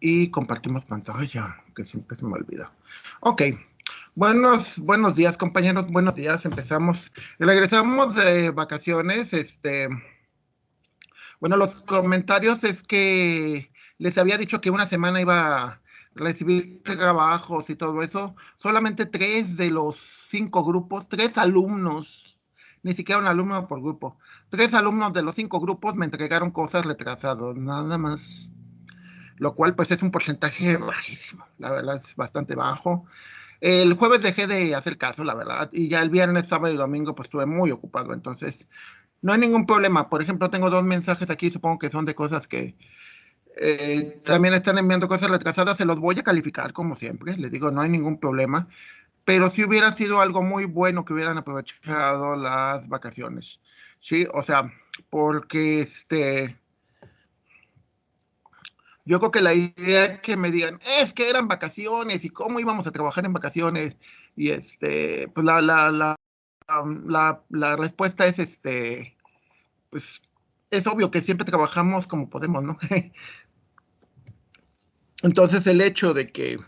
y compartimos pantalla, que siempre se me olvida. Ok, buenos días, compañeros, buenos días, empezamos. Regresamos de vacaciones, bueno, los comentarios es que les había dicho que una semana iba a recibir trabajos y todo eso. Solamente 3 de los 5 grupos, 3 alumnos, ni siquiera un alumno por grupo. 3 alumnos de los 5 grupos me entregaron cosas retrasadas, nada más. Lo cual pues es un porcentaje bajísimo, la verdad es bastante bajo. El jueves dejé de hacer caso, la verdad, y ya el viernes, sábado y domingo pues estuve muy ocupado, entonces no hay ningún problema. Por ejemplo, tengo 2 mensajes aquí, supongo que son de cosas que también están enviando cosas retrasadas, se los voy a calificar como siempre, les digo, no hay ningún problema, pero si hubiera sido algo muy bueno que hubieran aprovechado las vacaciones, ¿sí? O sea, porque yo creo que la idea que me digan es que eran vacaciones y cómo íbamos a trabajar en vacaciones y pues la respuesta es pues es obvio que siempre trabajamos como podemos, ¿no? Entonces el hecho de que,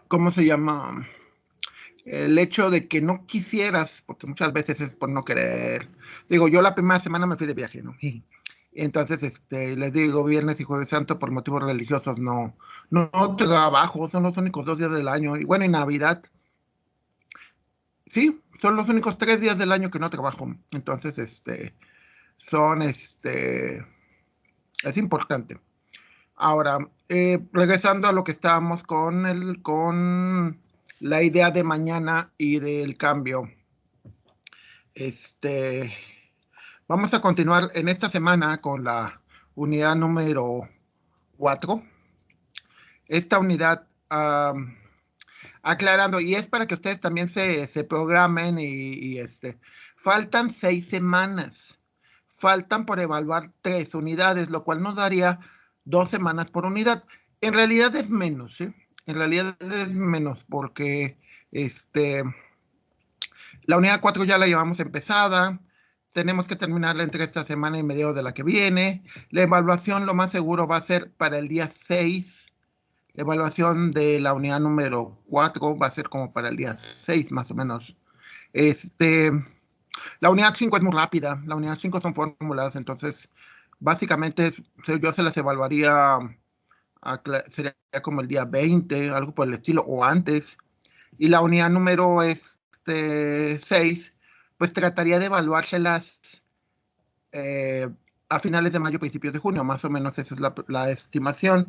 ¿cómo se llama? El hecho de que no quisieras, porque muchas veces es por no querer. Digo, yo la primera semana me fui de viaje, ¿no? Y entonces, les digo, viernes y jueves santo por motivos religiosos no trabajo, son los únicos 2 días del año. Y bueno, y Navidad, sí, son los únicos 3 días del año que no trabajo. Entonces, son, es importante. Ahora, regresando a lo que estábamos con la idea de mañana y del cambio. Este, Vamos a continuar en esta semana con la unidad número 4. Esta unidad, aclarando, y es para que ustedes también se programen faltan 6 semanas. Faltan por evaluar 3 unidades, lo cual nos daría 2 semanas por unidad. En realidad es menos, ¿sí? En realidad es menos porque la unidad 4 ya la llevamos empezada. Tenemos que terminarla entre esta semana y medio de la que viene. La evaluación lo más seguro va a ser para el día 6. La evaluación de la unidad número 4 va a ser como para el día 6 más o menos. Este, la unidad 5 es muy rápida. La unidad 5 son fórmulas, entonces básicamente yo se las evaluaría, sería como el día 20, algo por el estilo, o antes. Y la unidad número 6, pues trataría de evaluárselas a finales de mayo, principios de junio, más o menos esa es la estimación,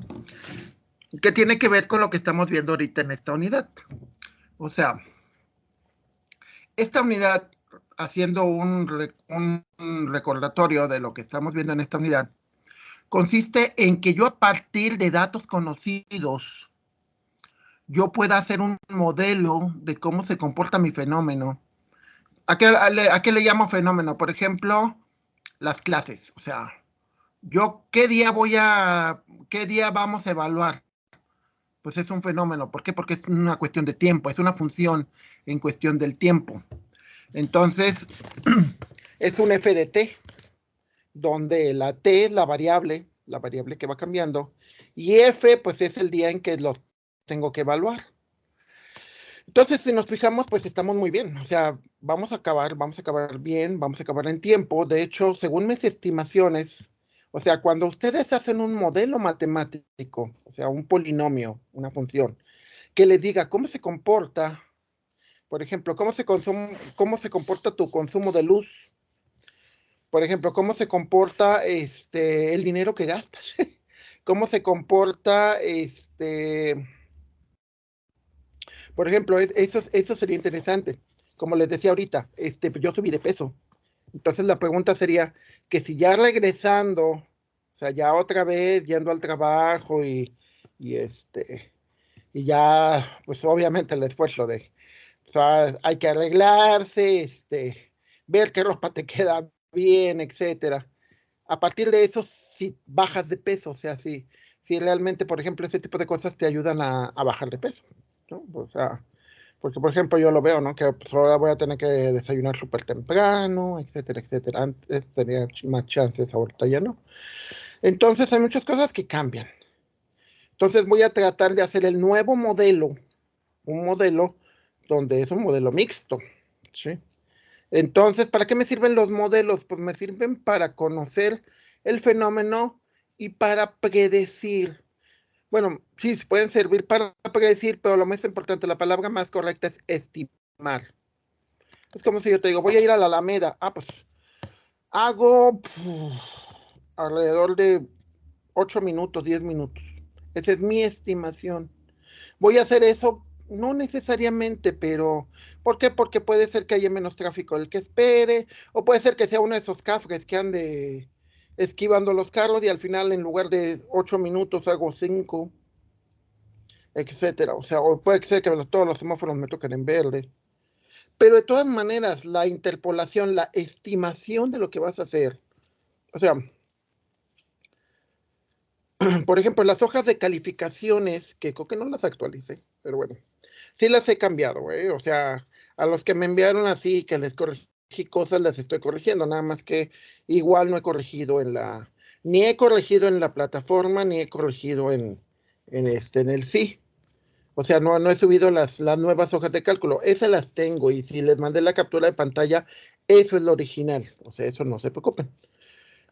que tiene que ver con lo que estamos viendo ahorita en esta unidad. O sea, esta unidad, haciendo un recordatorio de lo que estamos viendo en esta unidad, consiste en que yo a partir de datos conocidos, yo pueda hacer un modelo de cómo se comporta mi fenómeno. ¿A qué le llamo fenómeno? Por ejemplo, las clases. O sea, yo, ¿qué día vamos a evaluar? Pues es un fenómeno. ¿Por qué? Porque es una cuestión de tiempo, es una función en cuestión del tiempo. Entonces, es un f de t, donde la t es la variable que va cambiando, y f, pues es el día en que los tengo que evaluar. Entonces, si nos fijamos, pues estamos muy bien. O sea, vamos a acabar bien, vamos a acabar en tiempo. De hecho, según mis estimaciones, o sea, cuando ustedes hacen un modelo matemático, o sea, un polinomio, una función, que les diga cómo se comporta, por ejemplo, cómo se comporta tu consumo de luz, por ejemplo, cómo se comporta el dinero que gastas, cómo se comporta por ejemplo, eso sería interesante. Como les decía ahorita, yo subí de peso. Entonces la pregunta sería que si ya regresando, o sea, ya otra vez yendo al trabajo y y ya, pues obviamente el esfuerzo o sea, hay que arreglarse, ver qué ropa te queda bien, etcétera. A partir de eso, si bajas de peso, o sea, si realmente, por ejemplo, ese tipo de cosas te ayudan a bajar de peso, ¿no? O sea, porque, por ejemplo, yo lo veo, ¿no? Que pues, ahora voy a tener que desayunar súper temprano, etcétera, etcétera. Antes tenía más chances, ahorita ya no. Entonces hay muchas cosas que cambian. Entonces voy a tratar de hacer el nuevo modelo, un modelo donde es un modelo mixto, ¿sí? Entonces, ¿para qué me sirven los modelos? Pues me sirven para conocer el fenómeno y para predecir. Bueno, sí, pueden servir para predecir, pero lo más importante, la palabra más correcta es estimar. Es como si yo te digo, voy a ir a la Alameda. Ah, pues hago alrededor de 8 minutos, 10 minutos. Esa es mi estimación. Voy a hacer eso, no necesariamente, pero ¿por qué? Porque puede ser que haya menos tráfico del que espere, o puede ser que sea uno de esos cafres que ande esquivando los carros y al final en lugar de 8 minutos hago 5, etcétera. O sea, o puede ser que todos los semáforos me toquen en verde. Pero de todas maneras, la interpolación, la estimación de lo que vas a hacer, o sea, por ejemplo, las hojas de calificaciones, que creo que no las actualicé, pero bueno, sí las he cambiado, ¿eh? O sea, a los que me enviaron así, que les corregí cosas, las estoy corrigiendo, nada más que igual no he corregido ni he corregido en la plataforma, ni he corregido en el sí. O sea, no he subido las nuevas hojas de cálculo. Esas las tengo y si les mandé la captura de pantalla, eso es lo original. O sea, eso no se preocupen.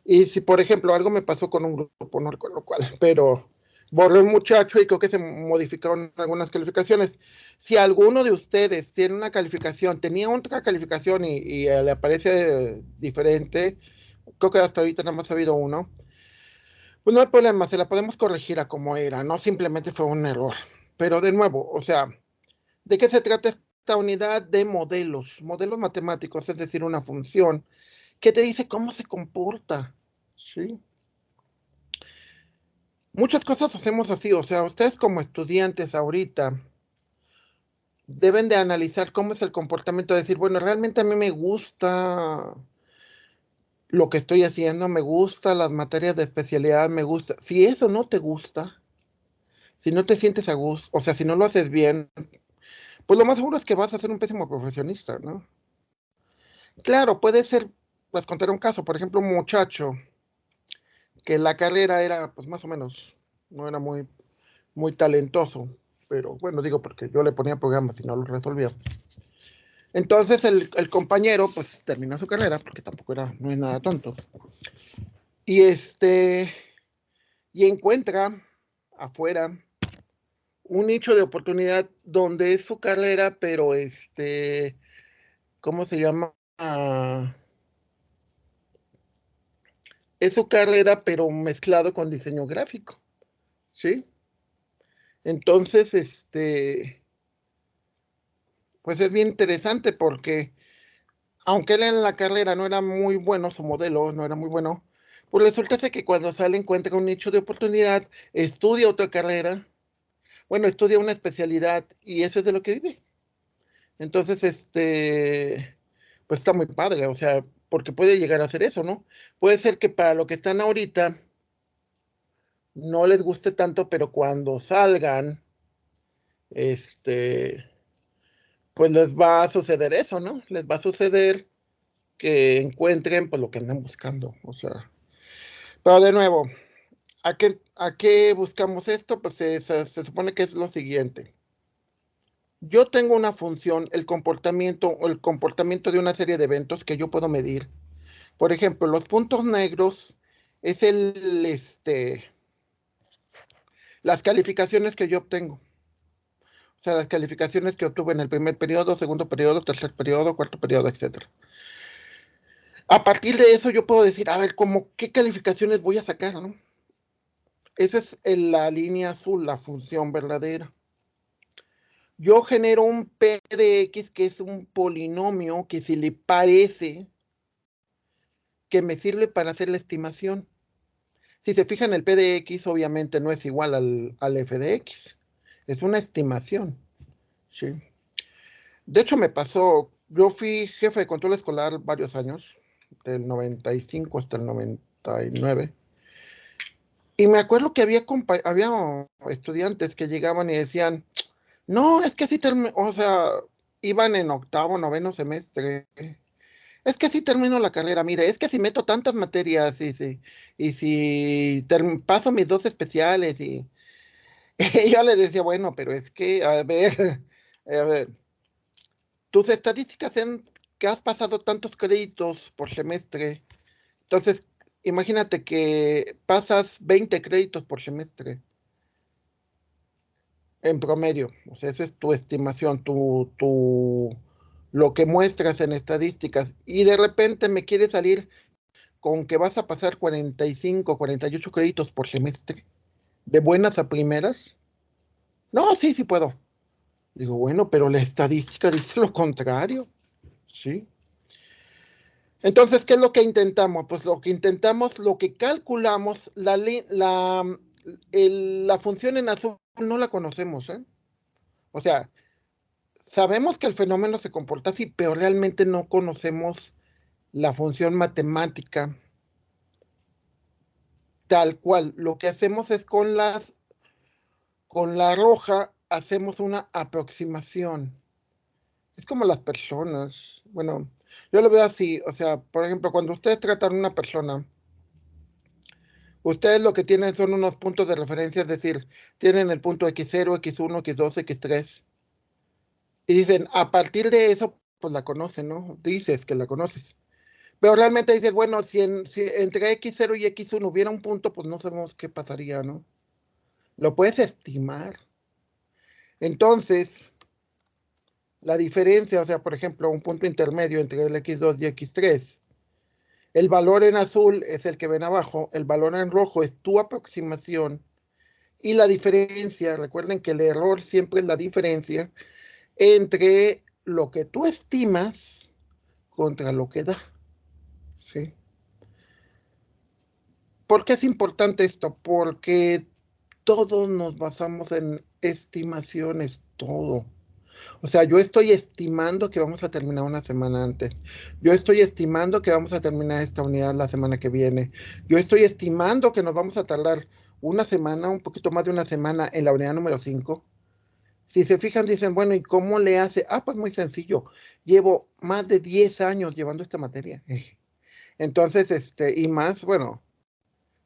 Y si, por ejemplo, algo me pasó con un grupo, no recuerdo cuál, pero borré un muchacho y creo que se modificaron algunas calificaciones. Si alguno de ustedes tiene una calificación, tenía otra calificación y le aparece diferente, creo que hasta ahorita nada más ha habido uno, pues no hay problema, se la podemos corregir a como era, no simplemente fue un error. Pero de nuevo, o sea, ¿de qué se trata esta unidad de modelos? Modelos matemáticos, es decir, una función que te dice cómo se comporta, ¿sí? Muchas cosas hacemos así, o sea, ustedes como estudiantes ahorita deben de analizar cómo es el comportamiento, de decir, bueno, realmente a mí me gusta lo que estoy haciendo, me gusta las materias de especialidad, me gusta. Si eso no te gusta, si no te sientes a gusto, o sea, si no lo haces bien, pues lo más seguro es que vas a ser un pésimo profesionista, ¿no? Claro, puede ser, pues contar un caso, por ejemplo, un muchacho que la carrera era, pues más o menos, no era muy talentoso, pero bueno, digo porque yo le ponía programas y no los resolvía. Entonces el compañero, pues terminó su carrera, porque tampoco no es nada tonto, y y encuentra afuera un nicho de oportunidad donde es su carrera, pero ¿cómo se llama? Es su carrera, pero mezclado con diseño gráfico, ¿sí? Entonces, pues es bien interesante porque aunque él en la carrera no era muy bueno, su modelo no era muy bueno, pues resulta ser que cuando sale encuentra un nicho de oportunidad, estudia otra carrera, bueno, estudia una especialidad y eso es de lo que vive. Entonces, pues está muy padre, o sea, porque puede llegar a hacer eso, ¿no? Puede ser que para lo que están ahorita no les guste tanto, pero cuando salgan, este, pues les va a suceder eso, ¿no? Les va a suceder que encuentren pues lo que andan buscando, o sea. Pero de nuevo, ¿a qué buscamos esto? Pues se supone que es lo siguiente. Yo tengo una función, el comportamiento o el comportamiento de una serie de eventos que yo puedo medir. Por ejemplo, los puntos negros es las calificaciones que yo obtengo. O sea, las calificaciones que obtuve en el primer periodo, segundo periodo, tercer periodo, cuarto periodo, etcétera. A partir de eso yo puedo decir, a ver, qué calificaciones voy a sacar, ¿no? Esa es la línea azul, la función verdadera. Yo genero un P de X que es un polinomio que si le parece que me sirve para hacer la estimación. Si se fijan, el P de X obviamente no es igual al F de X. Es una estimación. ¿Sí? De hecho, me pasó, yo fui jefe de control escolar varios años, del 95 hasta el 99. Y me acuerdo que había estudiantes que llegaban y decían, no, es que así o sea, iban en octavo, noveno semestre. Es que si termino la carrera, mire, es que si meto tantas materias y si paso mis dos especiales y yo le decía, bueno, pero es que, a ver, tus estadísticas en que has pasado tantos créditos por semestre, entonces imagínate que pasas 20 créditos por semestre en promedio, o sea, esa es tu estimación, lo que muestras en estadísticas, y de repente me quiere salir con que vas a pasar 45, 48 créditos por semestre, de buenas a primeras. No, sí, sí puedo. Digo, bueno, pero la estadística dice lo contrario, ¿sí? Entonces, ¿qué es lo que intentamos? Pues lo que intentamos, lo que calculamos, la función en azul no la conocemos, ¿eh? O sea, sabemos que el fenómeno se comporta así, pero realmente no conocemos la función matemática tal cual. Lo que hacemos es con la roja hacemos una aproximación. Es como las personas. Bueno, yo lo veo así. O sea, por ejemplo, cuando ustedes tratan a una persona, ustedes lo que tienen son unos puntos de referencia, es decir, tienen el punto X0, X1, X2, X3. Y dicen, a partir de eso, pues la conocen, ¿no? Dices que la conoces. Pero realmente dices, bueno, si entre X0 y X1 hubiera un punto, pues no sabemos qué pasaría, ¿no? Lo puedes estimar. Entonces, la diferencia, o sea, por ejemplo, un punto intermedio entre el X2 y X3, el valor en azul es el que ven abajo, el valor en rojo es tu aproximación y la diferencia, recuerden que el error siempre es la diferencia entre lo que tú estimas contra lo que da, ¿sí? ¿Por qué es importante esto? Porque todos nos basamos en estimaciones, todo. O sea, yo estoy estimando que vamos a terminar una semana antes. Yo estoy estimando que vamos a terminar esta unidad la semana que viene. Yo estoy estimando que nos vamos a tardar una semana, un poquito más de una semana en la unidad número 5. Si se fijan, dicen, bueno, ¿y cómo le hace? Ah, pues muy sencillo. Llevo más de 10 años llevando esta materia. Entonces, y más, bueno,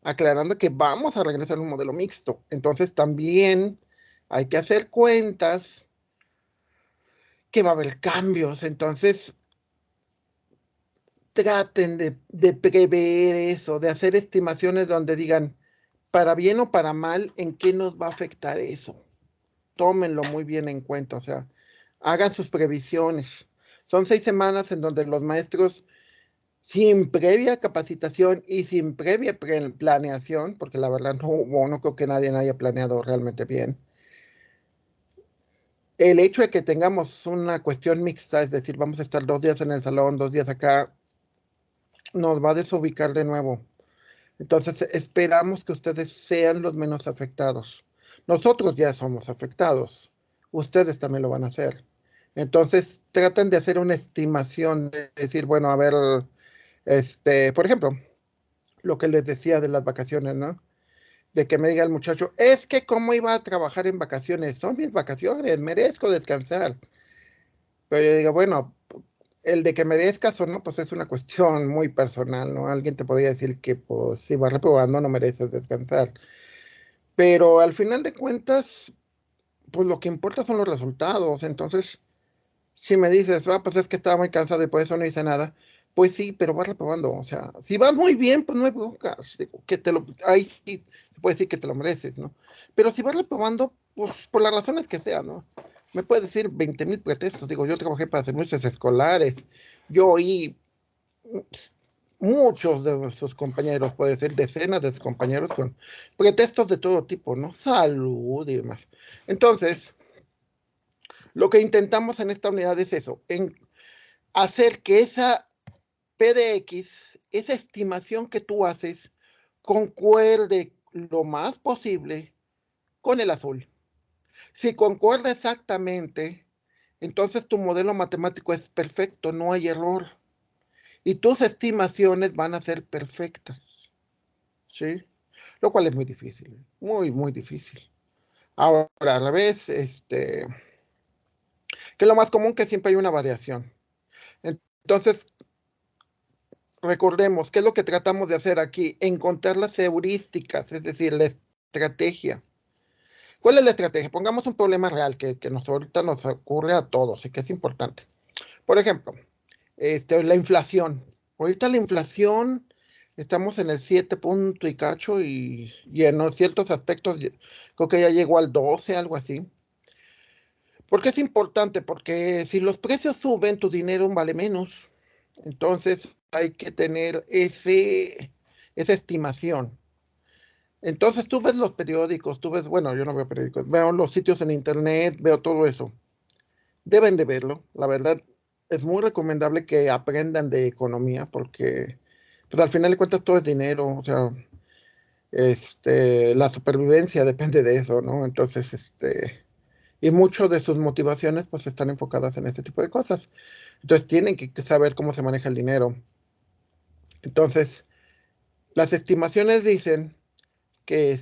aclarando que vamos a regresar a un modelo mixto. Entonces, también hay que hacer cuentas que va a haber cambios. Entonces, traten de prever eso, de hacer estimaciones donde digan, para bien o para mal, ¿en qué nos va a afectar eso? Tómenlo muy bien en cuenta, o sea, hagan sus previsiones. Son 6 semanas en donde los maestros, sin previa capacitación y sin previa planeación, porque la verdad no creo que nadie haya planeado realmente bien, el hecho de que tengamos una cuestión mixta, es decir, vamos a estar 2 días en el salón, 2 días acá, nos va a desubicar de nuevo. Entonces, esperamos que ustedes sean los menos afectados. Nosotros ya somos afectados. Ustedes también lo van a hacer. Entonces, traten de hacer una estimación, de decir, bueno, a ver, por ejemplo, lo que les decía de las vacaciones, ¿no? De que me diga el muchacho, es que cómo iba a trabajar en vacaciones, son mis vacaciones, merezco descansar. Pero yo digo, bueno, el de que merezcas o no, pues es una cuestión muy personal, ¿no? Alguien te podría decir que, pues, si vas reprobando, no mereces descansar. Pero al final de cuentas, pues lo que importa son los resultados. Entonces, si me dices, ah, pues es que estaba muy cansado y por eso no hice nada, pues sí, pero vas reprobando. O sea, si vas muy bien, pues no hay broncas. Digo, ahí sí, te puedes decir que te lo mereces, ¿no? Pero si vas reprobando, pues por las razones que sean, ¿no? Me puedes decir 20,000 pretextos. Digo, yo trabajé para servicios escolares. Yo oí muchos de sus compañeros, puede ser decenas de sus compañeros con pretextos de todo tipo, ¿no? Salud y demás. Entonces, lo que intentamos en esta unidad es eso, en hacer que esa PDX, esa estimación que tú haces, concuerde lo más posible con el azul. Si concuerda exactamente, entonces tu modelo matemático es perfecto, no hay error. Y tus estimaciones van a ser perfectas, ¿sí? Lo cual es muy difícil, muy, muy difícil. Ahora, al revés, que es lo más común, que siempre hay una variación. Entonces, recordemos, ¿qué es lo que tratamos de hacer aquí? Encontrar las heurísticas, es decir, la estrategia. ¿Cuál es la estrategia? Pongamos un problema real que ahorita nos ocurre a todos y que es importante. Por ejemplo, la inflación. Ahorita la inflación, estamos en el 7 punto y cacho y en ciertos aspectos creo que ya llegó al 12, algo así. ¿Por qué es importante? Porque si los precios suben, tu dinero vale menos. Entonces hay que tener esa estimación. Entonces tú ves los periódicos, tú ves, bueno, yo no veo periódicos, veo los sitios en internet, veo todo eso. Deben de verlo, la verdad. Es muy recomendable que aprendan de economía porque, pues al final de cuentas todo es dinero, o sea, la supervivencia depende de eso, ¿no? Entonces, y mucho de sus motivaciones pues están enfocadas en este tipo de cosas. Entonces tienen que saber cómo se maneja el dinero. Entonces, las estimaciones dicen que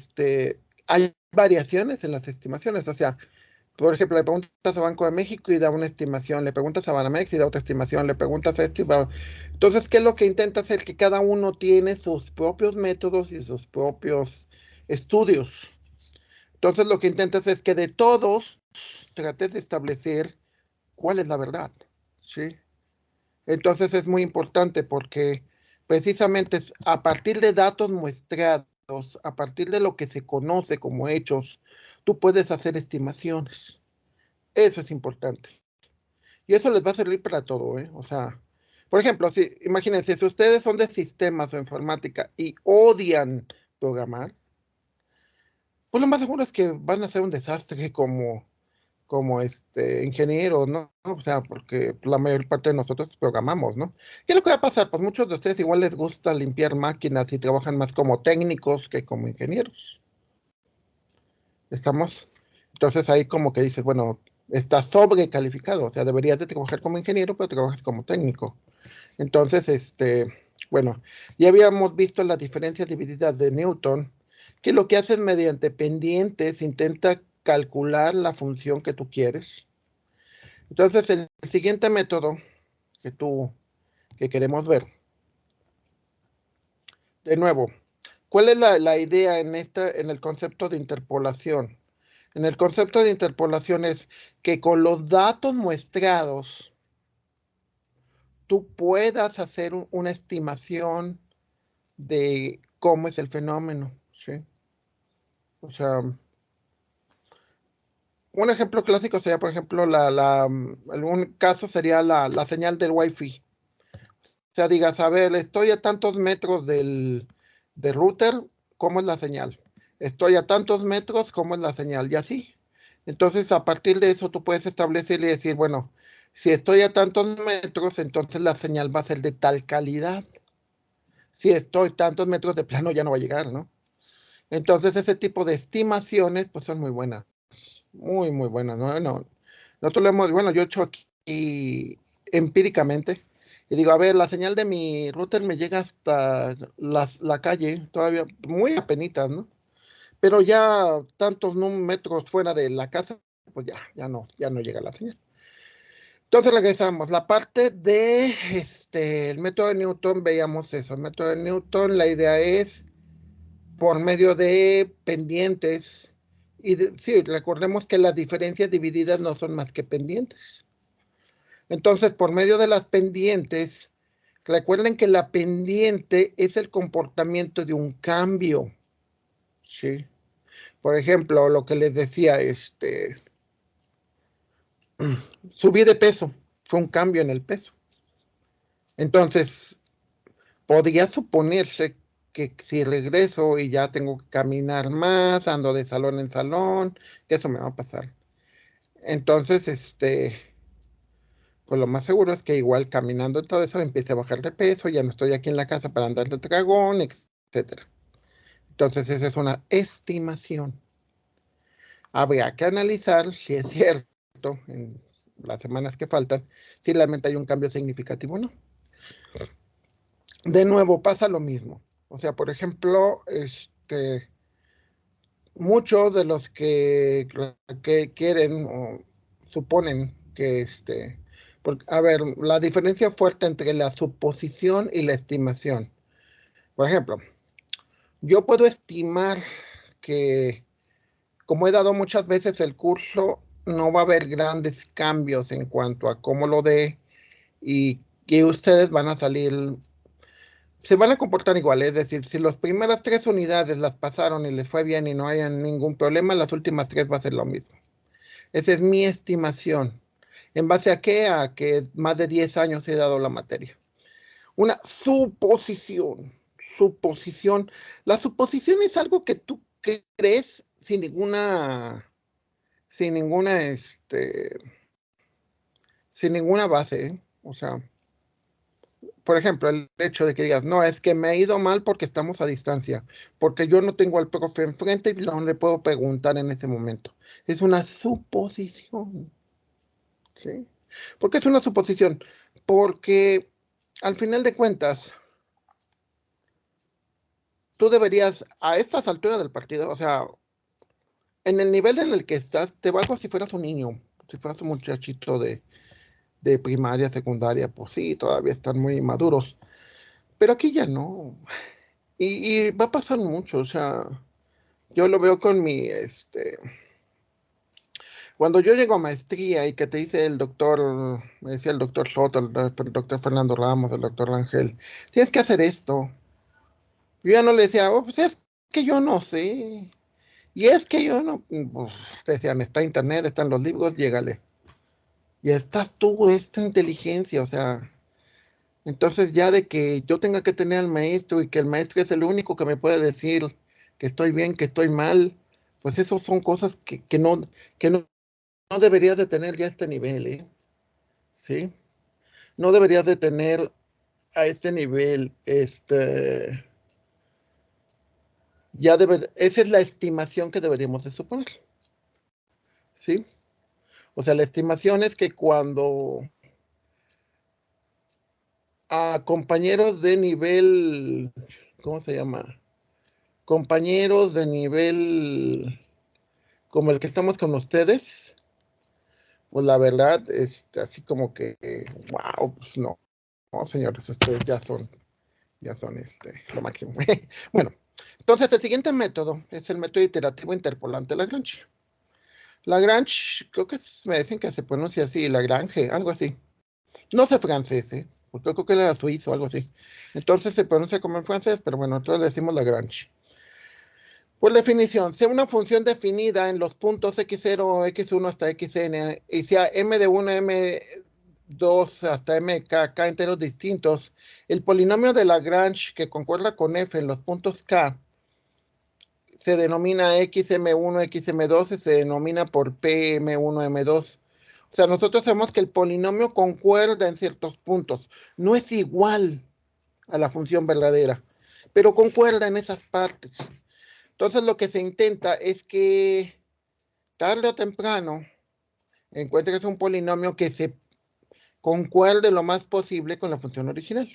hay variaciones en las estimaciones. O sea, por ejemplo, le preguntas a Banco de México y da una estimación, le preguntas a Banamex y da otra estimación, le preguntas a esto y va. Entonces, ¿qué es lo que intenta hacer? Que cada uno tiene sus propios métodos y sus propios estudios. Entonces, lo que intentas es que de todos trates de establecer cuál es la verdad, ¿sí? Entonces es muy importante porque precisamente es a partir de datos muestreados, a partir de lo que se conoce como hechos, tú puedes hacer estimaciones. Eso es importante. Y eso les va a servir para todo, ¿eh? O sea, por ejemplo, si, imagínense, si ustedes son de sistemas o informática y odian programar, pues lo más seguro es que van a ser un desastre como ingeniero, ¿no? O sea, porque la mayor parte de nosotros programamos, ¿no? ¿Qué es lo que va a pasar? Pues muchos de ustedes igual les gusta limpiar máquinas y trabajan más como técnicos que como ingenieros. ¿Estamos? Entonces ahí como que dices, bueno, estás sobrecalificado, o sea, deberías de trabajar como ingeniero, pero trabajas como técnico. Entonces, bueno, ya habíamos visto las diferencias divididas de Newton, que lo que haces mediante pendientes intenta calcular la función que tú quieres. Entonces, el siguiente método que que queremos ver, de nuevo, ¿cuál es la idea en el concepto de interpolación? En el concepto de interpolación es que con los datos muestreados, tú puedas hacer una estimación de cómo es el fenómeno, ¿sí? O sea, un ejemplo clásico sería, por ejemplo, algún caso sería la señal del Wi-Fi. O sea, digas, a ver, estoy a tantos metros del router, ¿cómo es la señal? Estoy a tantos metros, ¿cómo es la señal? Y así. Entonces, a partir de eso, tú puedes establecer y decir, bueno, si estoy a tantos metros, entonces la señal va a ser de tal calidad. Si estoy tantos metros de plano, ya no va a llegar, ¿no? Entonces, ese tipo de estimaciones, pues son muy buenas. Muy, muy buenas, ¿no? No, nosotros lo hemos, bueno, yo he hecho aquí empíricamente y digo, a ver, la señal de mi router me llega hasta la calle, todavía muy apenitas, ¿no? Pero ya tantos metros fuera de la casa, pues ya no llega la señal. Entonces regresamos. La parte de el método de Newton, veíamos eso. El método de Newton, la idea es por medio de pendientes. Sí, recordemos que las diferencias divididas no son más que pendientes. Entonces, por medio de las pendientes, recuerden que la pendiente es el comportamiento de un cambio. ¿Sí? Por ejemplo, lo que les decía, subí de peso, fue un cambio en el peso. Entonces, podría suponerse que si regreso y ya tengo que caminar más, ando de salón en salón, que eso me va a pasar. Entonces, pues lo más seguro es que igual caminando y todo eso empiece a bajar de peso, ya no estoy aquí en la casa para andar de dragón, etcétera. Entonces, esa es una estimación. Habría que analizar si es cierto en las semanas que faltan, si realmente hay un cambio significativo o no. De nuevo, pasa lo mismo. O sea, por ejemplo, muchos de los que quieren o suponen que A ver, la diferencia fuerte entre la suposición y la estimación. Por ejemplo, yo puedo estimar que, como he dado muchas veces el curso, no va a haber grandes cambios en cuanto a cómo lo dé y que ustedes van a salir, se van a comportar igual. Es decir, si las primeras 3 unidades las pasaron y les fue bien y no hay ningún problema, las últimas 3 va a ser lo mismo. Esa es mi estimación. ¿En base a qué? A que más de 10 años he dado la materia. Una suposición. Suposición. La suposición es algo que tú crees sin ninguna, sin ninguna base, ¿eh? O sea, por ejemplo, el hecho de que digas, no, es que me ha ido mal porque estamos a distancia, porque yo no tengo al profe enfrente y no le puedo preguntar en ese momento. Es una suposición, ¿sí? ¿Por qué es una suposición? Porque al final de cuentas, tú deberías, a estas alturas del partido, o sea, en el nivel en el que estás, te va como si fueras un niño, si fueras un muchachito de primaria, secundaria, pues sí, todavía están muy maduros, pero aquí ya no. Y va a pasar mucho, o sea, yo lo veo con cuando yo llego a maestría y que te dice el doctor, me decía el doctor Soto, el doctor Fernando Ramos, el doctor Rangel, tienes que hacer esto. Yo ya no le decía, oh, pues es que yo no sé. Y es que yo no, pues decían, está internet, están los libros, llégale. Y estás tú, esta inteligencia, o sea, entonces ya de que yo tenga que tener al maestro y que el maestro es el único que me puede decir que estoy bien, que estoy mal, pues eso son cosas que no deberías de tener ya a este nivel, ¿eh? ¿Sí? No deberías de tener a este nivel, esa es la estimación que deberíamos de suponer, ¿sí? O sea, la estimación es que cuando a compañeros de nivel, ¿cómo se llama? Compañeros de nivel como el que estamos con ustedes, pues la verdad, así como que, wow, pues no, no, señores, ustedes ya son lo máximo. Bueno, entonces el siguiente método es el método iterativo interpolante Lagrange. Lagrange, creo que me dicen que se pronuncia así, Lagrange, algo así. No sé francés, ¿eh? Porque creo que era suizo, algo así. Entonces se pronuncia como en francés, pero bueno, nosotros le decimos Lagrange. Por definición, sea una función definida en los puntos x0, x1 hasta xn, y sea m de 1, m2 hasta mk, k enteros distintos, el polinomio de Lagrange que concuerda con f en los puntos k se denomina xm1, xm2 y se denomina por pm1, m2. O sea, nosotros sabemos que el polinomio concuerda en ciertos puntos, no es igual a la función verdadera, pero concuerda en esas partes. Entonces lo que se intenta es que tarde o temprano encuentres un polinomio que se concuerde lo más posible con la función original.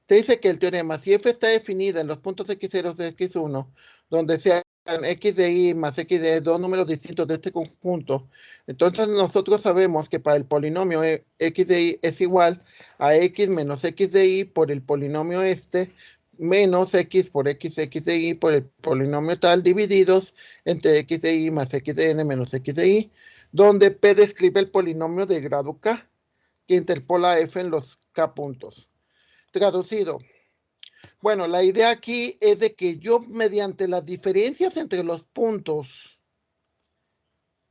Te dice que el teorema, si f está definida en los puntos x0 y x1, donde sean x de y más x de y, dos números distintos de este conjunto, entonces nosotros sabemos que para el polinomio x de y es igual a x menos x de y por el polinomio menos x por x de y por el polinomio tal divididos entre x de y más x de n menos x de y, donde p describe el polinomio de grado k que interpola f en los k puntos. Traducido. Bueno, la idea aquí es de que yo mediante las diferencias entre los puntos,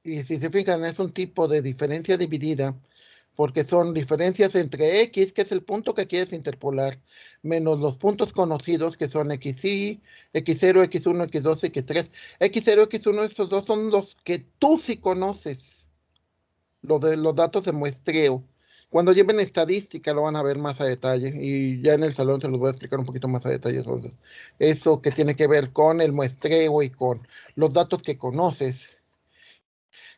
y si se fijan es un tipo de diferencia dividida, porque son diferencias entre x, que es el punto que quieres interpolar, menos los puntos conocidos que son xy, x0, x1, x2, x3. x0, x1, estos dos son los que tú sí conoces, lo de los datos de muestreo. Cuando lleven estadística lo van a ver más a detalle y ya en el salón se los voy a explicar un poquito más a detalle sobre eso que tiene que ver con el muestreo y con los datos que conoces.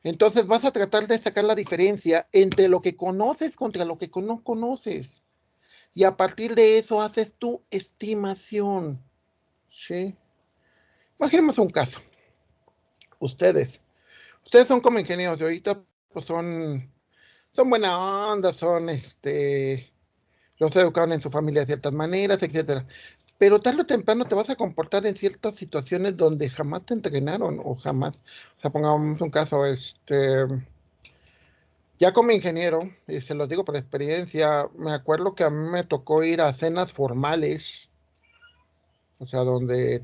Entonces vas a tratar de sacar la diferencia entre lo que conoces contra lo que no conoces. Y a partir de eso haces tu estimación. ¿Sí? Imaginemos un caso. Ustedes son como ingenieros y ahorita pues son buena onda, los educaron en su familia de ciertas maneras, etcétera. Pero tarde o temprano te vas a comportar en ciertas situaciones donde jamás te entrenaron o jamás, o sea, pongamos un caso, ya como ingeniero, y se los digo por experiencia, me acuerdo que a mí me tocó ir a cenas formales, o sea, donde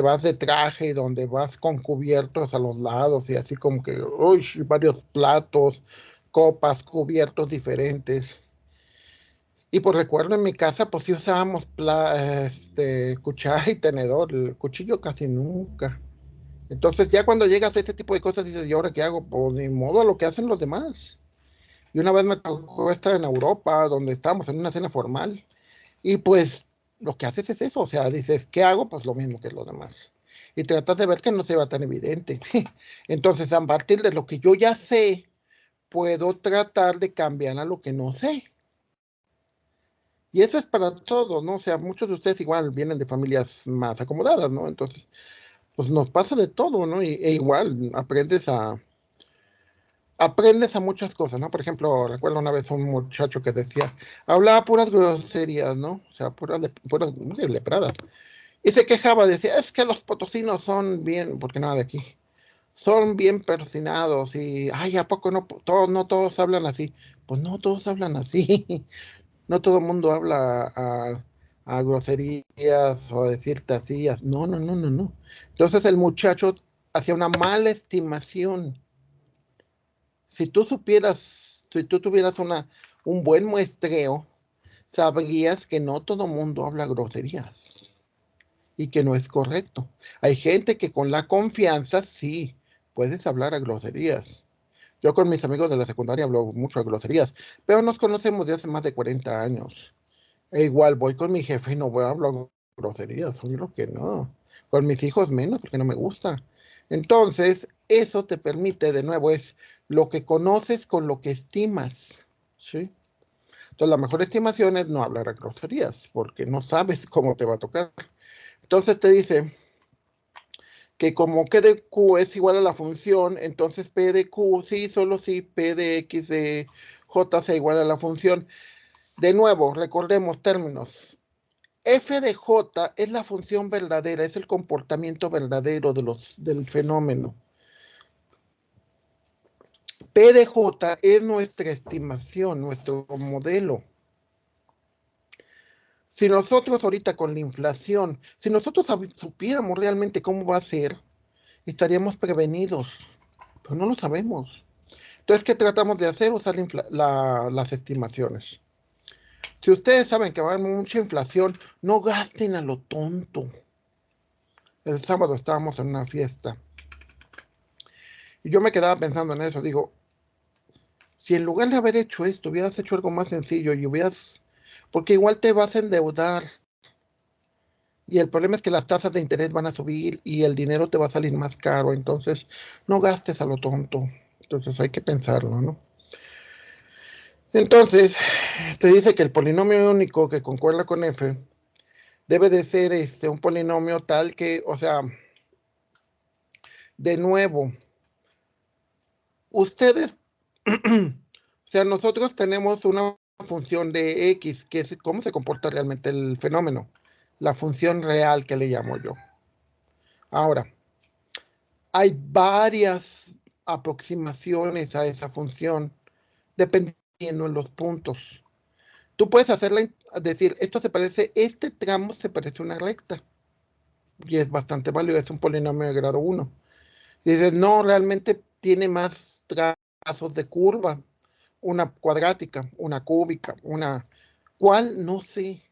vas de traje y donde vas con cubiertos a los lados y así como que, uy, varios platos, copas, cubiertos diferentes. Y pues recuerdo en mi casa, pues sí usábamos cuchara y tenedor, el cuchillo casi nunca. Entonces ya cuando llegas a este tipo de cosas dices, ¿y ahora qué hago? Pues ni modo a lo que hacen los demás. Y una vez me tocó estar en Europa, donde estábamos en una cena formal, y pues lo que haces es eso, o sea, dices, ¿qué hago? Pues lo mismo que los demás. Y tratas de ver que no se va tan evidente. Entonces, a partir de lo que yo ya sé, puedo tratar de cambiar a lo que no sé. Y eso es para todos, ¿no? O sea, muchos de ustedes igual vienen de familias más acomodadas, ¿no? Entonces, pues nos pasa de todo, ¿no? E igual aprendes a muchas cosas, ¿no? Por ejemplo, recuerdo una vez un muchacho que decía, hablaba puras groserías, ¿no? O sea, puras no sé, lepradas. Y se quejaba, decía, es que los potosinos son bien, porque nada de aquí, son bien persinados y, ay, ¿a poco no todos hablan así? Pues no todos hablan así. No todo el mundo habla a groserías o a decirte así. No, no, no, no, no. Entonces el muchacho hacía una mala estimación. Si tú tuvieras un buen muestreo, sabrías que no todo el mundo habla groserías y que no es correcto. Hay gente que con la confianza sí puedes hablar a groserías. Yo con mis amigos de la secundaria hablo mucho a groserías, pero nos conocemos de hace más de 40 años. E igual voy con mi jefe y no voy a hablar groserías, lo que no. Con mis hijos menos, porque no me gusta. Entonces, eso te permite, de nuevo, es lo que conoces con lo que estimas, ¿sí? Entonces, la mejor estimación es no hablar a groserías, porque no sabes cómo te va a tocar. Entonces te dice que como Q de Q es igual a la función, entonces P de Q, sí, solo si P de X de J sea igual a la función. De nuevo, recordemos términos. F de J es la función verdadera, es el comportamiento verdadero del fenómeno. P de J es nuestra estimación, nuestro modelo. Si nosotros ahorita con la inflación, si nosotros supiéramos realmente cómo va a ser, estaríamos prevenidos, pero no lo sabemos. Entonces, ¿qué tratamos de hacer? Usar las estimaciones. Si ustedes saben que va a haber mucha inflación, no gasten a lo tonto. El sábado estábamos en una fiesta y yo me quedaba pensando en eso. Digo, si en lugar de haber hecho esto, hubieras hecho algo más sencillo y porque igual te vas a endeudar y el problema es que las tasas de interés van a subir y el dinero te va a salir más caro, entonces no gastes a lo tonto. Entonces hay que pensarlo, ¿no? Entonces, te dice que el polinomio único que concuerda con f debe de ser un polinomio tal que, o sea, de nuevo, ustedes, o sea, nosotros tenemos una función de x, que es cómo se comporta realmente el fenómeno, la función real que le llamo yo. Ahora, hay varias aproximaciones a esa función dependiendo en los puntos. Tú puedes decir, este tramo se parece a una recta y es bastante válido, es un polinomio de grado 1. Y dices, no, realmente tiene más trazos de curva, una cuadrática, una cúbica, ¿Cuál? No sé.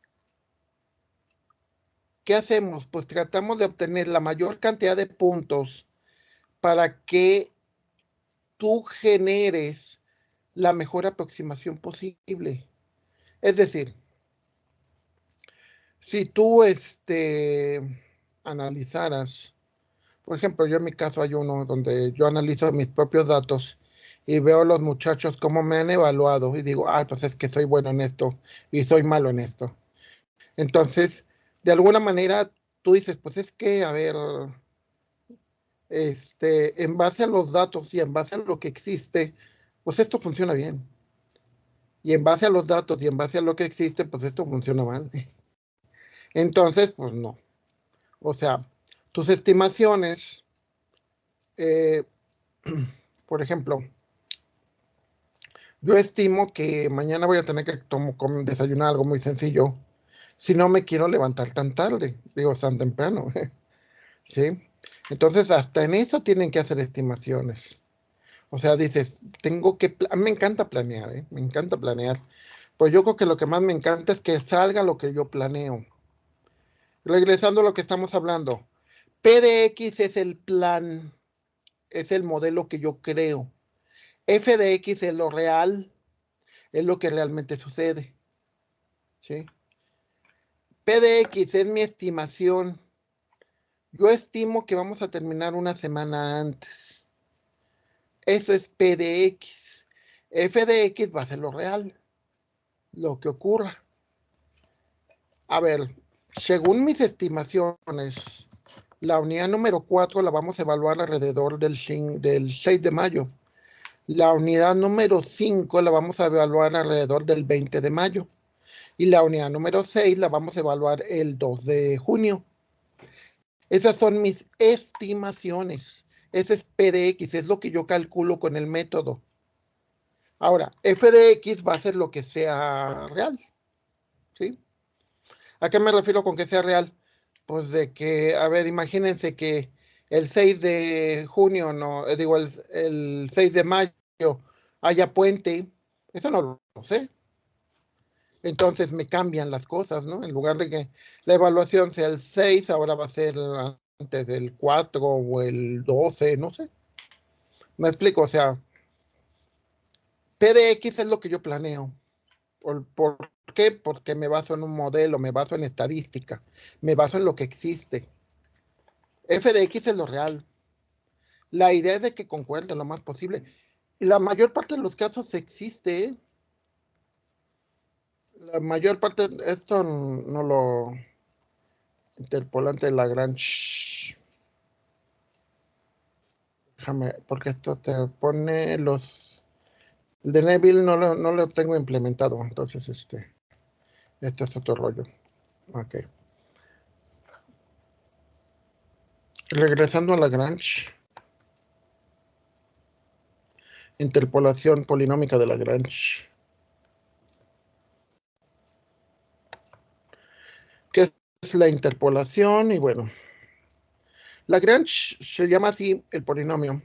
¿Qué hacemos? Pues tratamos de obtener la mayor cantidad de puntos para que tú generes la mejor aproximación posible. Es decir, si tú analizaras, por ejemplo, yo en mi caso hay uno donde yo analizo mis propios datos y veo a los muchachos cómo me han evaluado y digo, pues es que soy bueno en esto y soy malo en esto. Entonces, de alguna manera, tú dices, pues es que, a ver, en base a los datos y en base a lo que existe, pues esto funciona bien. Y en base a los datos y en base a lo que existe, pues esto funciona mal. Entonces, pues no. O sea, tus estimaciones, eh, por ejemplo, yo estimo que mañana voy a tener que desayunar algo muy sencillo si no me quiero levantar tan tarde, digo, tan temprano, ¿sí? Entonces, hasta en eso tienen que hacer estimaciones. O sea, dices, a mí me encanta planear, ¿eh? Me encanta planear. Pues yo creo que lo que más me encanta es que salga lo que yo planeo. Regresando a lo que estamos hablando, PDX es el plan, es el modelo que yo creo. FDX es lo real, es lo que realmente sucede, ¿sí? PDX es mi estimación. Yo estimo que vamos a terminar una semana antes. Eso es PDX. FDX va a ser lo real, lo que ocurra. A ver, según mis estimaciones, la unidad número 4 la vamos a evaluar alrededor del 6 de mayo. La unidad número 5 la vamos a evaluar alrededor del 20 de mayo. Y la unidad número 6 la vamos a evaluar el 2 de junio. Esas son mis estimaciones. Ese es PDX, es lo que yo calculo con el método. Ahora, FDX va a ser lo que sea real, ¿sí? ¿A qué me refiero con que sea real? Pues de que, a ver, imagínense que el 6 de junio, no, digo, el 6 de mayo haya puente. Eso no lo sé. Entonces me cambian las cosas, ¿no? En lugar de que la evaluación sea el 6, ahora va a ser antes del 4 o el 12, no sé. Me explico, o sea, PDX es lo que yo planeo. ¿Por qué? Porque me baso en un modelo, me baso en estadística, me baso en lo que existe. FDX es lo real. La idea es de que concuerde lo más posible. Y la mayor parte de los casos existe, ¿eh? La mayor parte, esto no lo interpolante de Lagrange. Déjame, porque esto te pone el de Neville no lo tengo implementado, entonces esto es otro rollo. Ok. Regresando a Lagrange. Interpolación polinómica de Lagrange. ¿Qué es la interpolación? Y bueno, Lagrange se llama así el polinomio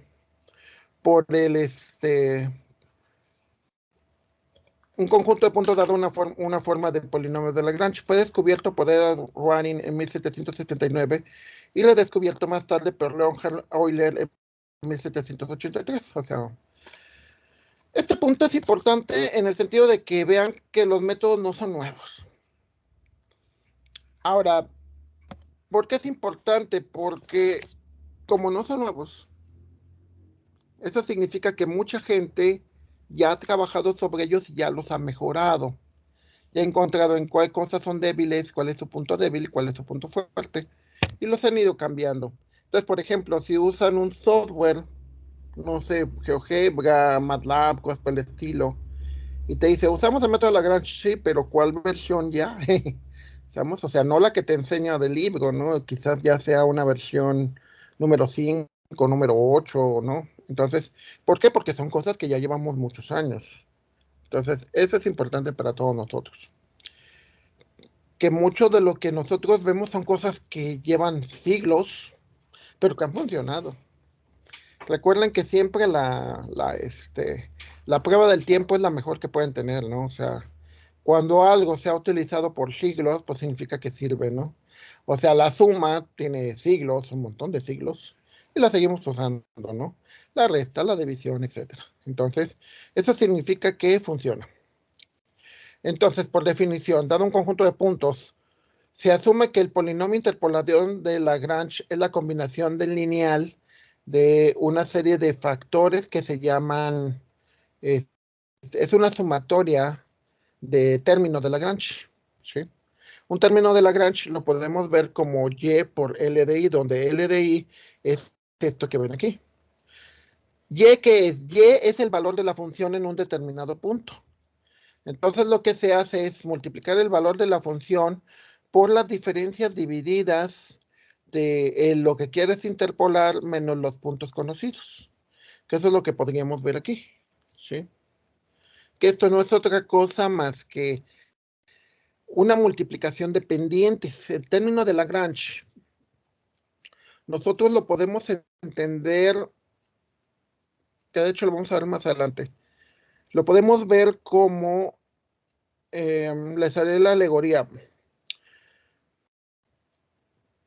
por un conjunto de puntos dado una forma de polinomio de Lagrange. Fue descubierto por Edward Rönning en 1779 y lo descubierto más tarde por Leonhard Euler en 1783. O sea, este punto es importante en el sentido de que vean que los métodos no son nuevos. Ahora, ¿por qué es importante? Porque como no son nuevos, eso significa que mucha gente ya ha trabajado sobre ellos y ya los ha mejorado. Ya ha encontrado en cuáles cosas son débiles, cuál es su punto débil, cuál es su punto fuerte, y los han ido cambiando. Entonces, por ejemplo, si usan un software, no sé, GeoGebra, MATLAB, cosas por el estilo, y te dice, usamos el método de Lagrange, sí, pero ¿cuál versión ya? O sea, no la que te enseña del libro, ¿no? Quizás ya sea una versión número 5, número 8, ¿no? Entonces, ¿por qué? Porque son cosas que ya llevamos muchos años. Entonces, eso es importante para todos nosotros. Que mucho de lo que nosotros vemos son cosas que llevan siglos, pero que han funcionado. Recuerden que siempre la prueba del tiempo es la mejor que pueden tener, ¿no? O sea, cuando algo se ha utilizado por siglos, pues significa que sirve, ¿no? O sea, la suma tiene siglos, un montón de siglos, y la seguimos usando, ¿no? La resta, la división, etcétera. Entonces, eso significa que funciona. Entonces, por definición, dado un conjunto de puntos, se asume que el polinomio interpolación de Lagrange es la combinación del lineal de una serie de factores que se llaman, es una sumatoria de términos de Lagrange, ¿sí? Un término de Lagrange lo podemos ver como Y por L de I, donde L de I es esto que ven aquí. Y, ¿qué es? Y es el valor de la función en un determinado punto. Entonces lo que se hace es multiplicar el valor de la función por las diferencias divididas de lo que quieres interpolar menos los puntos conocidos. Que eso es lo que podríamos ver aquí. ¿Sí? Que esto no es otra cosa más que una multiplicación de pendientes. El término de Lagrange, nosotros lo podemos entender, que de hecho lo vamos a ver más adelante. Lo podemos ver como, les haré la alegoría.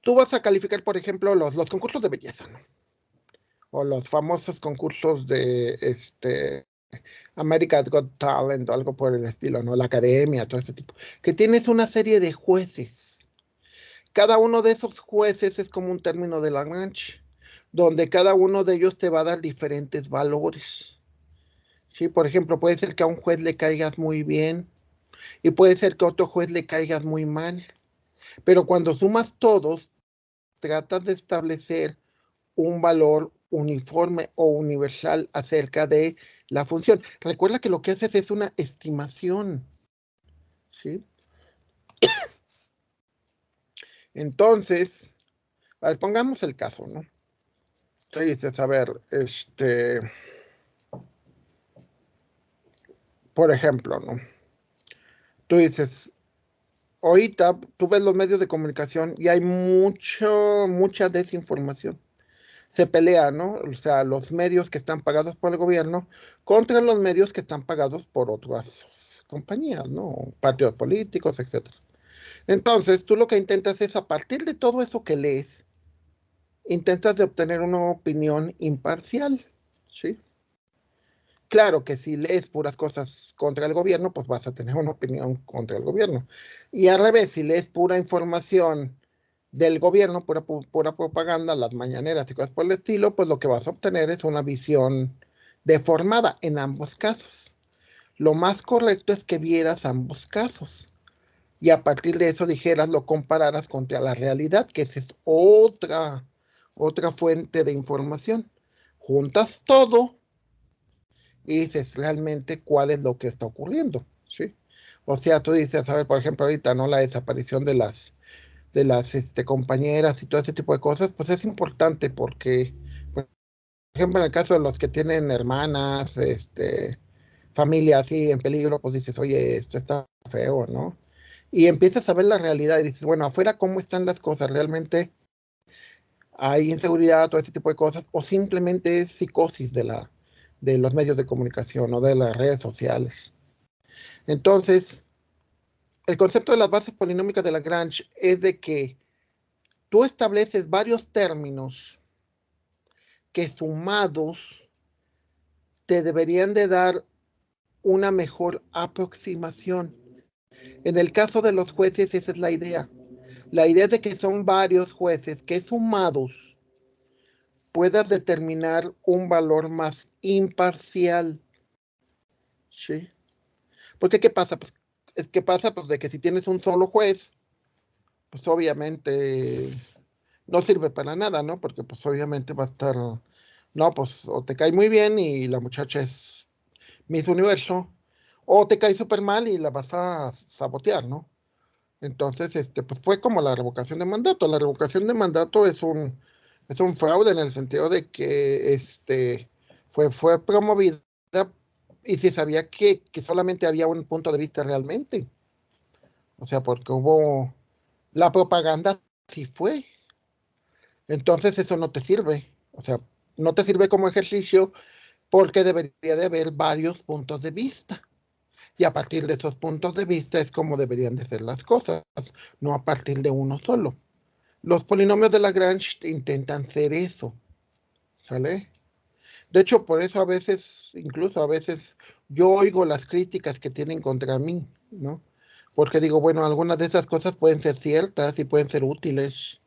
Tú vas a calificar, por ejemplo, los concursos de belleza, ¿no? O los famosos concursos de America's Got Talent o algo por el estilo, ¿no? La academia, todo ese tipo. Que tienes una serie de jueces. Cada uno de esos jueces es como un término de Lagrange, donde cada uno de ellos te va a dar diferentes valores. ¿Sí? Por ejemplo, puede ser que a un juez le caigas muy bien y puede ser que a otro juez le caigas muy mal. Pero cuando sumas todos, tratas de establecer un valor uniforme o universal acerca de la función. Recuerda que lo que haces es una estimación, ¿sí? Entonces, a ver, pongamos el caso, ¿no? Entonces dices, a ver, por ejemplo, ¿no? Tú dices, ahorita tú ves los medios de comunicación y hay mucha desinformación. Se pelea, ¿no? O sea, los medios que están pagados por el gobierno contra los medios que están pagados por otras compañías, ¿no? Partidos políticos, etcétera. Entonces, tú lo que intentas es, a partir de todo eso que lees, intentas de obtener una opinión imparcial, ¿sí? Claro que si lees puras cosas contra el gobierno, pues vas a tener una opinión contra el gobierno. Y al revés, si lees pura información del gobierno, pura propaganda, las mañaneras y cosas por el estilo, pues lo que vas a obtener es una visión deformada en ambos casos. Lo más correcto es que vieras ambos casos y a partir de eso dijeras, lo compararas contra la realidad, que esa es otra fuente de información. Juntas todo y dices realmente cuál es lo que está ocurriendo, ¿sí? O sea, tú dices, a ver, por ejemplo, ahorita, ¿no? La desaparición de las compañeras y todo ese tipo de cosas, pues es importante porque, por ejemplo, en el caso de los que tienen hermanas, familia así en peligro, pues dices, oye, esto está feo, ¿no? Y empiezas a ver la realidad y dices, bueno, afuera cómo están las cosas, realmente hay inseguridad, todo ese tipo de cosas, o simplemente es psicosis de los medios de comunicación o de las redes sociales. Entonces, el concepto de las bases polinómicas de Lagrange es de que tú estableces varios términos que sumados te deberían de dar una mejor aproximación. En el caso de los jueces, esa es la idea. La idea es de que son varios jueces que sumados puedas determinar un valor más imparcial. ¿Sí? Porque ¿qué pasa? Pues, ¿qué pasa? Pues de que si tienes un solo juez, pues obviamente no sirve para nada, ¿no? Porque pues obviamente va a estar, no, pues o te cae muy bien y la muchacha es Miss Universo, o te cae súper mal y la vas a sabotear, ¿no? Entonces, pues fue como la revocación de mandato. La revocación de mandato es un fraude en el sentido de que fue promovida y se sabía que solamente había un punto de vista realmente. O sea, porque hubo la propaganda, sí fue. Entonces eso no te sirve. O sea, no te sirve como ejercicio porque debería de haber varios puntos de vista. Y a partir de esos puntos de vista es como deberían de ser las cosas, no a partir de uno solo. Los polinomios de Lagrange intentan ser eso, ¿sale? De hecho, por eso a veces, incluso a veces, yo oigo las críticas que tienen contra mí, ¿no? Porque digo, bueno, algunas de esas cosas pueden ser ciertas y pueden ser útiles.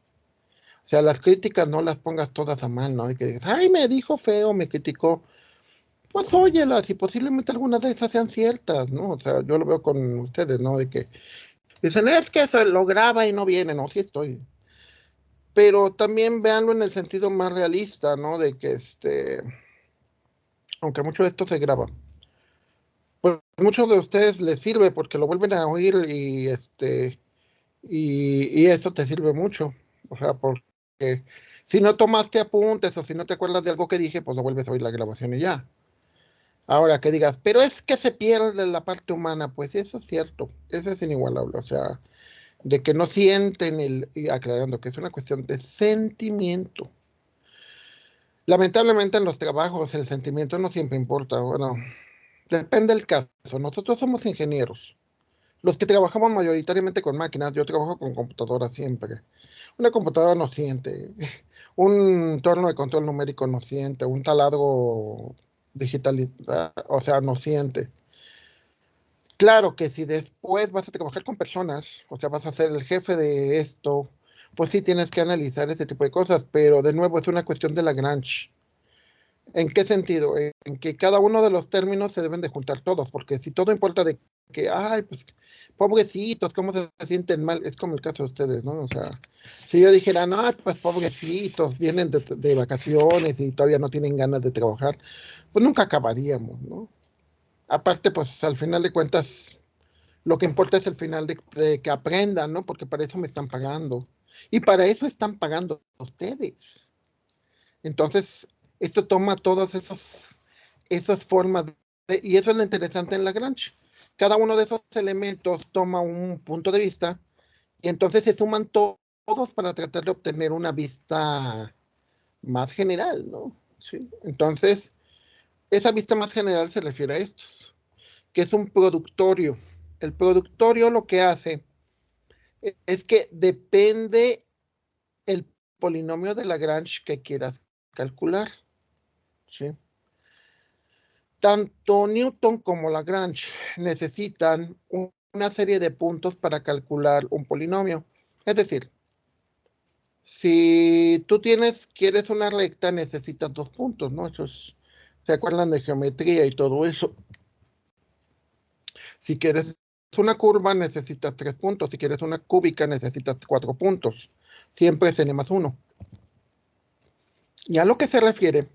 O sea, las críticas no las pongas todas a mal, ¿no? Y que digas, ay, me dijo feo, me criticó. Pues óyelas y posiblemente algunas de esas sean ciertas, ¿no? O sea, yo lo veo con ustedes, ¿no? De que dicen, es que se lo graba y no viene, no, sí estoy. Pero también véanlo en el sentido más realista, ¿no? De que aunque mucho de esto se graba. Pues muchos de ustedes les sirve porque lo vuelven a oír y eso te sirve mucho. O sea, porque si no tomaste apuntes o si no te acuerdas de algo que dije, pues lo vuelves a oír la grabación y ya. Ahora que digas, pero es que se pierde la parte humana, pues eso es cierto, eso es inigualable, o sea, de que no sienten y aclarando que es una cuestión de sentimiento. Lamentablemente en los trabajos el sentimiento no siempre importa, bueno, depende del caso. Nosotros somos ingenieros. Los que trabajamos mayoritariamente con máquinas, yo trabajo con computadoras siempre. Una computadora no siente, un torno de control numérico no siente, un taladro digital, o sea, no siente. Claro que si después vas a trabajar con personas, o sea, vas a ser el jefe de esto, pues sí tienes que analizar ese tipo de cosas, pero de nuevo es una cuestión de Lagrange. ¿En qué sentido? En que cada uno de los términos se deben de juntar todos, porque si todo importa de que, ay, pues, pobrecitos, ¿cómo se sienten mal? Es como el caso de ustedes, ¿no? O sea, si yo dijera, no, pues pobrecitos, vienen de vacaciones y todavía no tienen ganas de trabajar, pues nunca acabaríamos, ¿no? Aparte, pues al final de cuentas, lo que importa es el final de que aprendan, ¿no? Porque para eso me están pagando. Y para eso están pagando ustedes. Entonces, esto toma todas esas formas y eso es lo interesante en Lagrange. Cada uno de esos elementos toma un punto de vista y entonces se suman todos para tratar de obtener una vista más general, ¿no? ¿Sí? Entonces, esa vista más general se refiere a estos, que es un productorio. El productorio lo que hace es que depende el polinomio de Lagrange que quieras calcular, ¿sí? Tanto Newton como Lagrange necesitan una serie de puntos para calcular un polinomio. Es decir, si tú quieres una recta, necesitas 2 puntos, ¿no? ¿Se acuerdan de geometría y todo eso? Si quieres una curva, necesitas 3 puntos. Si quieres una cúbica, necesitas 4 puntos. Siempre es n más 1. Y a lo que se refiere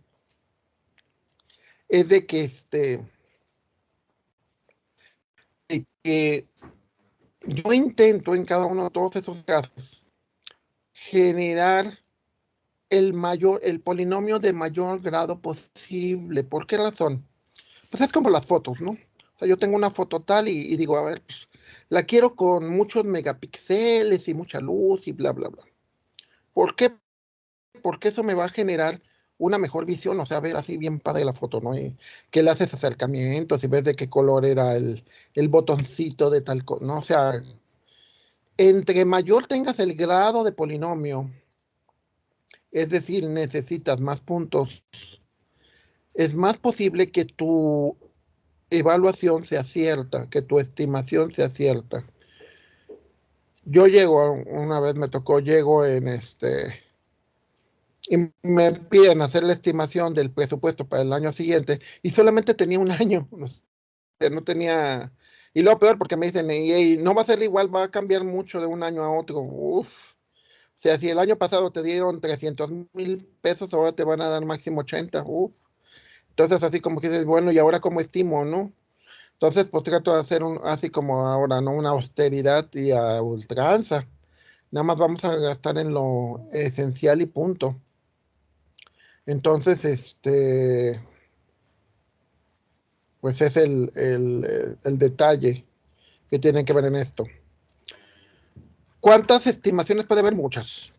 es de que yo intento en cada uno de todos esos casos generar el polinomio de mayor grado posible. ¿Por qué razón? Pues es como las fotos, ¿no? O sea, yo tengo una foto tal y digo, a ver, pues la quiero con muchos megapíxeles y mucha luz y bla, bla, bla. ¿Por qué? Porque eso me va a generar una mejor visión, o sea, ver así bien padre la foto, ¿no? Y que le haces acercamientos y ves de qué color era el botoncito de tal cosa, ¿no? O sea, entre mayor tengas el grado de polinomio, es decir, necesitas más puntos, es más posible que tu evaluación sea cierta, que tu estimación sea cierta. Yo una vez me tocó, llego y me piden hacer la estimación del presupuesto para el año siguiente y solamente tenía un año, no tenía, y lo peor porque me dicen, y no va a ser igual, va a cambiar mucho de un año a otro. Uf. O sea, si el año pasado te dieron 300,000 pesos, ahora te van a dar máximo 80. Uf. Entonces, así como que dices, bueno, ¿y ahora cómo estimo, no? Entonces, pues trato de hacer así como ahora, ¿no? Una austeridad y a ultranza. Nada más vamos a gastar en lo esencial y punto. Entonces, pues es el detalle que tienen que ver en esto. ¿Cuántas estimaciones puede haber? Muchas.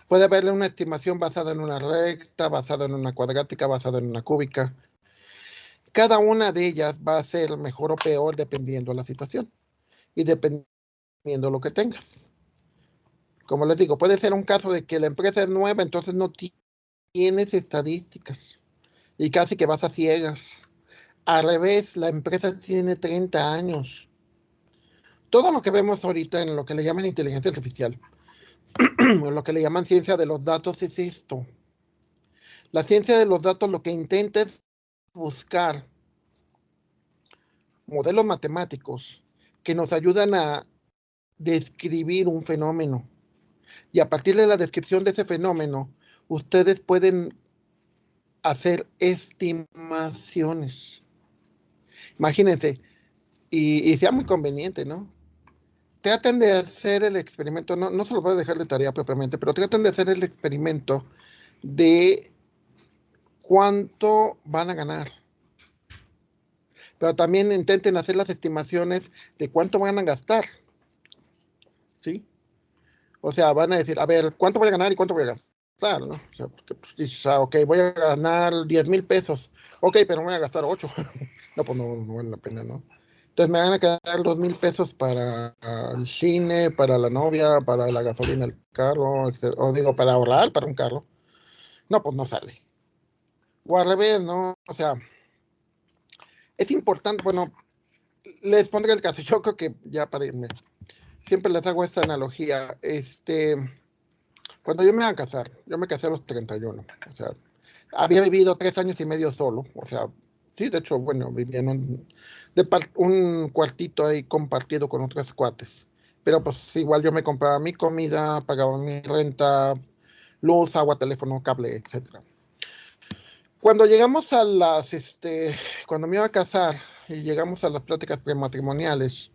Puede haber una estimación basada en una recta, basada en una cuadrática, basada en una cúbica. Cada una de ellas va a ser mejor o peor dependiendo de la situación y dependiendo de lo que tengas. Como les digo, puede ser un caso de que la empresa es nueva, entonces no tienes estadísticas y casi que vas a ciegas. Al revés, la empresa tiene 30 años. Todo lo que vemos ahorita en lo que le llaman inteligencia artificial, o lo que le llaman ciencia de los datos, es esto. La ciencia de los datos lo que intenta es buscar modelos matemáticos que nos ayudan a describir un fenómeno. Y a partir de la descripción de ese fenómeno, ustedes pueden hacer estimaciones. Imagínense, y sea muy conveniente, ¿no? Traten de hacer el experimento, no se lo voy a dejar de tarea propiamente, pero traten de hacer el experimento de cuánto van a ganar. Pero también intenten hacer las estimaciones de cuánto van a gastar, ¿sí? O sea, van a decir, a ver, ¿cuánto voy a ganar y cuánto voy a gastar, ¿no? O sea, porque pues, dices, ok, voy a ganar 10,000 pesos. Ok, pero voy a gastar 8. No, pues no vale la pena, ¿no? Entonces me van a quedar 2,000 pesos para el cine, para la novia, para la gasolina del carro, o digo, para ahorrar para un carro. No, pues no sale. O al revés, ¿no? O sea, es importante, bueno, les pondré el caso. Yo creo que ya para irme, siempre les hago esta analogía. Cuando yo me iba a casar, yo me casé a los 31. O sea, había vivido 3 años y medio solo. O sea, sí, de hecho, bueno, vivía en un cuartito ahí compartido con otros cuates. Pero pues igual yo me compraba mi comida, pagaba mi renta, luz, agua, teléfono, cable, etcétera. Cuando llegamos cuando me iba a casar y llegamos a las pláticas prematrimoniales,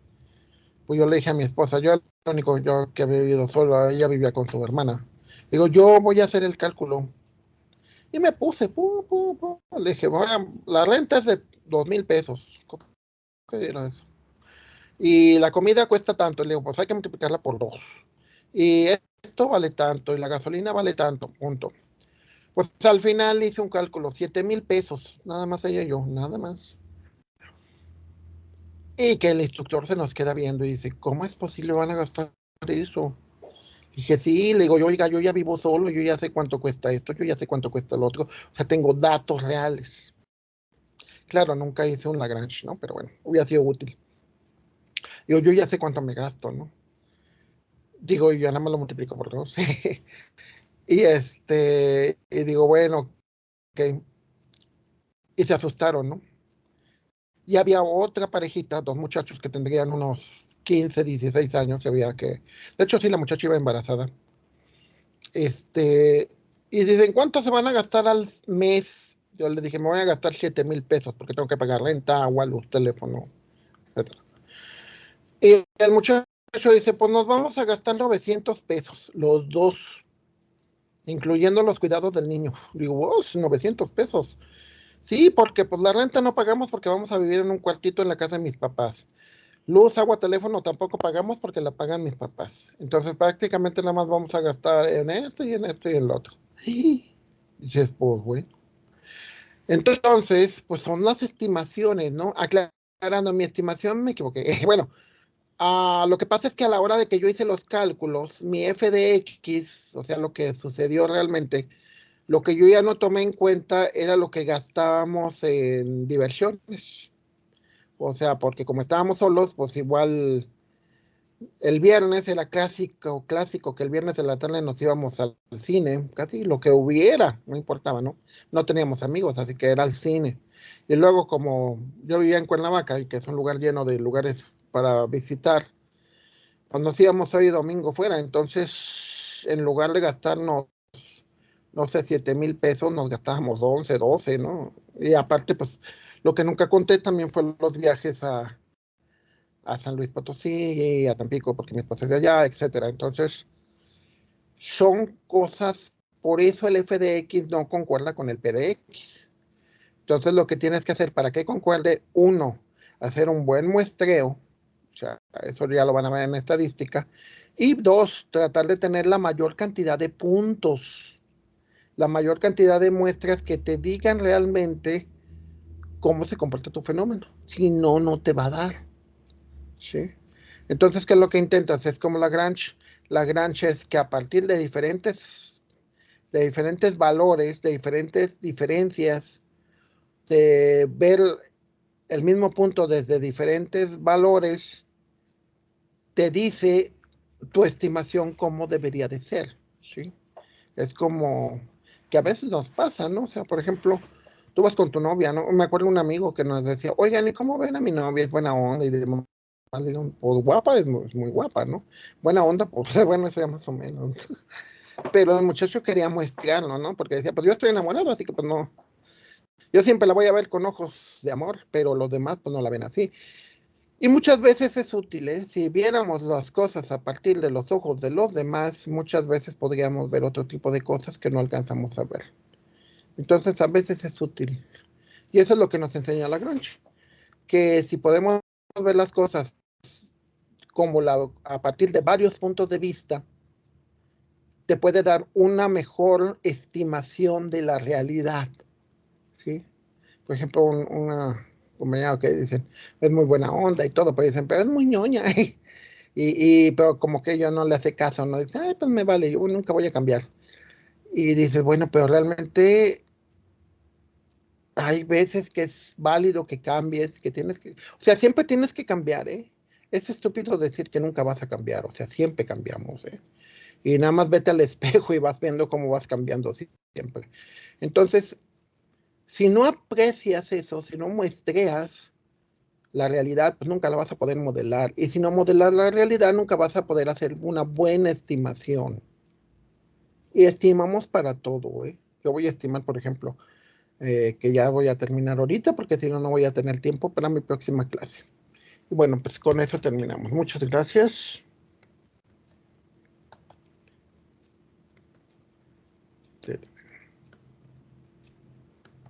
pues yo le dije a mi esposa, yo era el único yo que había vivido solo, ella vivía con su hermana. Digo, yo voy a hacer el cálculo. Y me puse, le dije, la renta es de 2,000 pesos. ¿Qué era eso? Y la comida cuesta tanto. Le digo, pues hay que multiplicarla por dos. Y esto vale tanto, y la gasolina vale tanto, punto. Pues al final hice un cálculo, 7,000 pesos, nada más ella y yo, nada más. Y que el instructor se nos queda viendo y dice, ¿cómo es posible van a gastar eso? Dije, sí, le digo, oiga, yo ya vivo solo, yo ya sé cuánto cuesta esto, yo ya sé cuánto cuesta lo otro. O sea, tengo datos reales. Claro, nunca hice un Lagrange, ¿no? Pero bueno, hubiera sido útil. Yo ya sé cuánto me gasto, ¿no? Digo, yo nada más lo multiplico por dos. Y digo, bueno, ok. Y se asustaron, ¿no? Y había otra parejita, dos muchachos que tendrían unos 15, 16 años, se veía que, de hecho sí, la muchacha iba embarazada. Este, y dicen, ¿cuánto se van a gastar al mes? Yo les dije, me voy a gastar 7,000 pesos porque tengo que pagar renta, agua, luz, teléfono, etcétera. Y el muchacho dice, pues nos vamos a gastar 900 pesos, los dos, incluyendo los cuidados del niño. Digo, oh, 900 pesos. Sí, porque pues la renta no pagamos porque vamos a vivir en un cuartito en la casa de mis papás. Luz, agua, teléfono tampoco pagamos porque la pagan mis papás. Entonces prácticamente nada más vamos a gastar en esto y en esto y en lo otro. Y dices, pues bueno. Entonces, pues son las estimaciones, ¿no? Aclarando, mi estimación me equivoqué. Bueno, lo que pasa es que a la hora de que yo hice los cálculos, mi f de x, o sea, lo que sucedió realmente, lo que yo ya no tomé en cuenta era lo que gastábamos en diversiones. O sea, porque como estábamos solos, pues igual el viernes era clásico que el viernes de la tarde nos íbamos al cine, casi lo que hubiera, no importaba, ¿no? No teníamos amigos, así que era al cine. Y luego como yo vivía en Cuernavaca, y que es un lugar lleno de lugares para visitar, pues nos íbamos hoy domingo fuera, entonces en lugar de gastarnos, no sé, 7,000 pesos, nos gastábamos 11, 12, ¿no? Y aparte, pues lo que nunca conté también fue los viajes a San Luis Potosí, a Tampico, porque mi esposa es de allá, etcétera. Entonces, son cosas, por eso el f de x no concuerda con el p de x. Entonces, lo que tienes que hacer para que concuerde, uno, hacer un buen muestreo, o sea, eso ya lo van a ver en estadística, y dos, tratar de tener la mayor cantidad de puntos, la mayor cantidad de muestras que te digan realmente cómo se comporta tu fenómeno. Si no, no te va a dar. ¿Sí? Entonces, ¿qué es lo que intentas? Es como Lagrange. Lagrange es que a partir de diferentes valores, de diferentes diferencias, de ver el mismo punto desde diferentes valores, te dice tu estimación cómo debería de ser, ¿sí? Es como que a veces nos pasa, ¿no? O sea, por ejemplo, tú vas con tu novia, ¿no? Me acuerdo de un amigo que nos decía, oigan, ¿y cómo ven a mi novia? Es buena onda y demás. Digo, pues guapa, es muy guapa, ¿no? Buena onda, pues bueno, eso ya más o menos. Pero el muchacho quería muestrarlo, ¿no? Porque decía, pues yo estoy enamorado, así que pues no. Yo siempre la voy a ver con ojos de amor, pero los demás pues no la ven así. Y muchas veces es útil, ¿eh? Si viéramos las cosas a partir de los ojos de los demás, muchas veces podríamos ver otro tipo de cosas que no alcanzamos a ver. Entonces, a veces es útil. Y eso es lo que nos enseña Lagrange, que si podemos ver las cosas como a partir de varios puntos de vista, te puede dar una mejor estimación de la realidad, ¿sí? Por ejemplo, una compañera que dicen, es muy buena onda y todo, pero dicen, pero es muy ñoña, pero como que ella no le hace caso, no dice, ay, pues me vale, yo nunca voy a cambiar. Y dices, bueno, pero realmente hay veces que es válido que cambies, que tienes que, o sea, siempre tienes que cambiar, ¿eh? Es estúpido decir que nunca vas a cambiar, o sea, siempre cambiamos, ¿eh? Y nada más vete al espejo y vas viendo cómo vas cambiando siempre. Entonces, si no aprecias eso, si no muestreas la realidad, pues nunca la vas a poder modelar. Y si no modelas la realidad, nunca vas a poder hacer una buena estimación. Y estimamos para todo, ¿eh? Yo voy a estimar, por ejemplo, que ya voy a terminar ahorita, porque si no, no voy a tener tiempo para mi próxima clase. Y bueno, pues con eso terminamos. Muchas gracias.